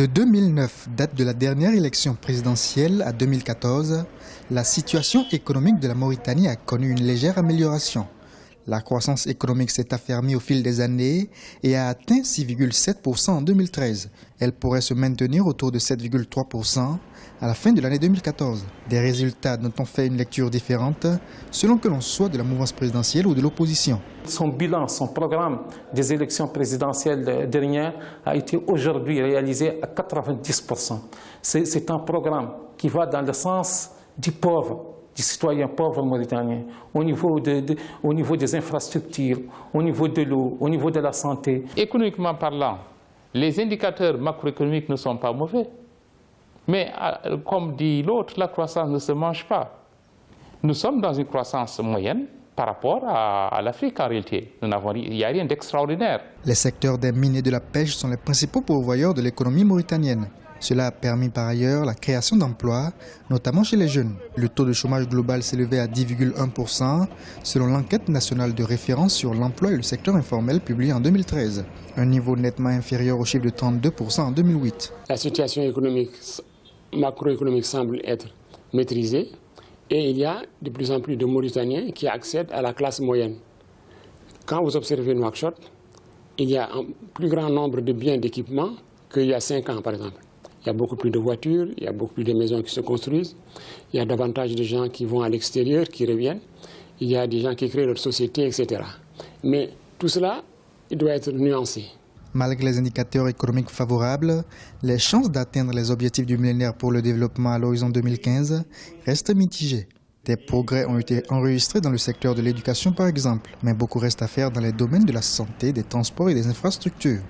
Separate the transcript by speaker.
Speaker 1: De 2009, date de la dernière élection présidentielle, à 2014, la situation économique de la Mauritanie a connu une légère amélioration. La croissance économique s'est affermie au fil des années et a atteint 6,7% en 2013. Elle pourrait se maintenir autour de 7,3% à la fin de l'année 2014. Des résultats dont on fait une lecture différente selon que l'on soit de la mouvance présidentielle ou de l'opposition.
Speaker 2: Son bilan, son programme des élections présidentielles dernières a été aujourd'hui réalisé à 90%. C'est un programme qui va dans le sens du pauvre, du citoyen pauvre mauritanien, au niveau des infrastructures, au niveau de l'eau, au niveau de la santé.
Speaker 3: Économiquement parlant, les indicateurs macroéconomiques ne sont pas mauvais. Mais comme dit l'autre, la croissance ne se mange pas. Nous sommes dans une croissance moyenne par rapport à l'Afrique en réalité. Il n'y a rien d'extraordinaire.
Speaker 1: Les secteurs des mines et de la pêche sont les principaux pourvoyeurs de l'économie mauritanienne. Cela a permis par ailleurs la création d'emplois, notamment chez les jeunes. Le taux de chômage global s'élevait à 10,1% selon l'enquête nationale de référence sur l'emploi et le secteur informel publiée en 2013. Un niveau nettement inférieur au chiffre de 32% en 2008.
Speaker 4: La situation macroéconomique semble être maîtrisée et il y a de plus en plus de Mauritaniens qui accèdent à la classe moyenne. Quand vous observez Nouakchott, il y a un plus grand nombre de biens d'équipement qu'il y a 5 ans par exemple. Il y a beaucoup plus de voitures, il y a beaucoup plus de maisons qui se construisent, il y a davantage de gens qui vont à l'extérieur, qui reviennent, il y a des gens qui créent leur société, etc. Mais tout cela, il doit être nuancé.
Speaker 1: Malgré les indicateurs économiques favorables, les chances d'atteindre les objectifs du millénaire pour le développement à l'horizon 2015 restent mitigées. Des progrès ont été enregistrés dans le secteur de l'éducation par exemple, mais beaucoup reste à faire dans les domaines de la santé, des transports et des infrastructures.